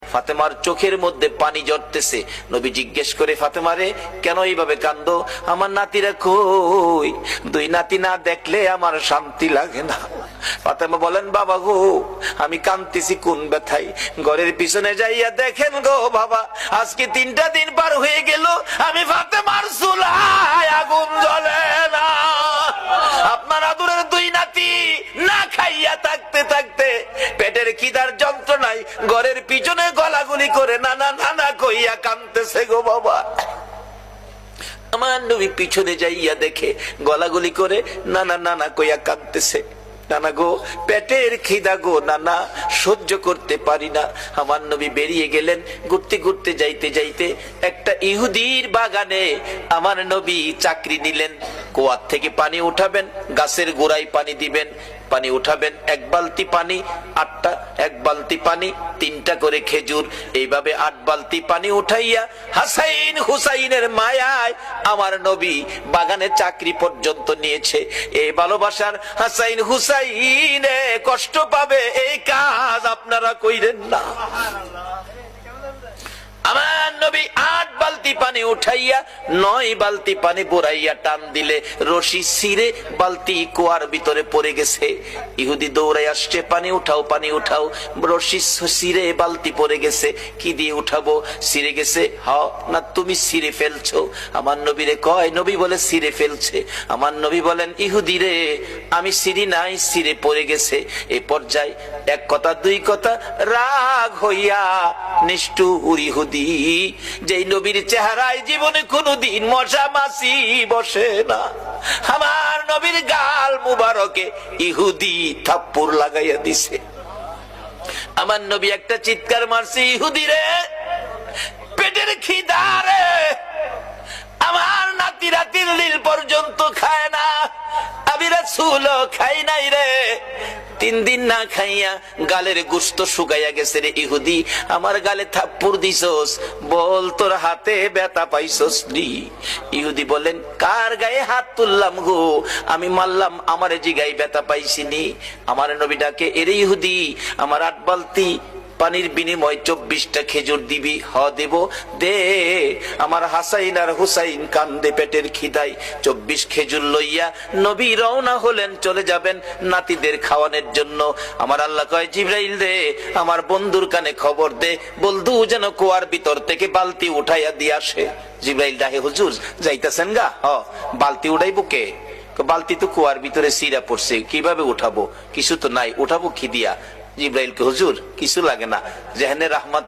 ফাতেমার চোখের মধ্যে পানি ঝরতেছে। নবী জিজ্ঞেস করে, ফাতেমা রে, কেন এইভাবে কান্দো? আমার নাতিরা কই? দুই নাতি না দেখলে আমার শান্তি লাগে না। ফাতেমা বলেন, বাবা গো, আমি কাঁদতেছি কোন ব্যথায়। ঘরের পিছনে যাইয়া দেখেন গো বাবা, আজকে 3টা দিন পার হয়ে গেল, আমি ফাতেমার চুলায় আগুন জ্বলে না। আপনার আদরের দুই নাতি না খাইয়া থাকতে থাকতে পেটের খিদার যন্ত্রণায় ঘরের পিছনে গলাগুলি করে নানা নানা কইয়া কাঁদতেছে গো বাবা। আমার নবী পিছনে যাইয়া দেখে গলাগুলি করে নানা নানা কইয়া কাঁদতেছে। নানা গো, পেটের খিদা গো নানা, সহ্য করতে পারি না। আমার নবী বেরিয়ে গেলেন। ঘুরতে ঘুরতে যাইতে যাইতে একটা ইহুদির বাগানে আমার নবী চাকরি নিলেন। কুয়ার থেকে পানি উঠাবেন, গাছের গোড়ায় পানি দিবেন, পানি উঠাবেন, 1 বালতি পানি 8টা, 1 বালতি পানি 3টা করে খেজুর, এইভাবে 8 বালতি পানি উঠাইয়া হাসাইন হুসাইনের মায়ায় আমার নবী বাগানে চাকরি পর্যন্ত নিয়েছে। এই ভালোবাসার হাসাইন হুসাইনে কষ্ট পাবে, এই কাজ আপনারা কইরেন না। আমার নবী 8 বালতি পানি উঠাইয়া 9 বালতি পানি বোরাইয়া টান দিলে রশি ছিঁড়ে বালতি কুয়ার ভিতরে পড়ে গেছে। ইহুদি দৌড়াই আসছে, পানি উঠাও পানি উঠাও। রশি ছিঁড়ে বালতি পড়ে গেছে, কি দিয়ে উঠাবো? ছিঁড়ে গেছে। না, তুমি ছিঁড়ে ফেলছো। আমার নবীরে কয়, নবী বলে ছিঁড়ে ফেলছে। আমার নবী বলেন, ইহুদি রে, আমি ছিঁড়ি নাই, ছিঁড়ে পড়ে গেছে। এই পর্যায়ে 1 কথা 2 কথা রাগ হইয়া নিষ্ঠুর ইহুদি, যেই নবীর চেহারায় জীবনে কোনদিন মশা মাছি বসে না, আমার নবীর গাল মুবারকে ইহুদি থাপ্পড় লাগাইয়া দিছে। আমার নবী একটা চিৎকার মারছে, ইহুদি রে, পেটের খিদা রে, আমার নাতিরা 3 দিন পর্যন্ত খায় না, আমি রাসূলও খাই নাই রে। 3 দিন না খাইয়া গালের গোশত শুকাইয়া গেছে রে ইহুদি, আমার গালে থাপ্পড় দিছস, বল তোর হাতে ব্যথা পাইছস নি? ইহুদি বলেন, কার গায়ে হাত তুললাম গো? আমি মারলাম, আমার জিগায় ব্যথা পাইছিনি। আমার নবী ডাকে, এরে ইহুদি, আমার 8 বালতি পানির বিনিময় 24টা খেজুর দিবি? দেব, দে। আমার হাসাইন আর হুসাইন কান্দে পেটের খিদায়। 24 খেজুর লইয়া নবী রওনা হলেন, চলে যাবেন নাতিদের খাওয়ানোর জন্য। আমার আল্লাহ কয়, জিবরাইল রে, আমার বন্ধুর কানে খবর দে, বন্ধু যেন কুয়ার ভিতর থেকে বালতি উঠাইয়া দিয়ে আসে। জিবরাইল ডাকে, হুজুর যাইতাছেন গা? বালতি উঠাইবো কে? বালতি তো কুয়ার ভিতরে সিরা পড়ছে, কিভাবে উঠাবো? কিছু তো নাই, উঠাবো কি দিয়া? জিবরাইল কে, হুজুর কিছু লাগে না, যেখানে রাহমাত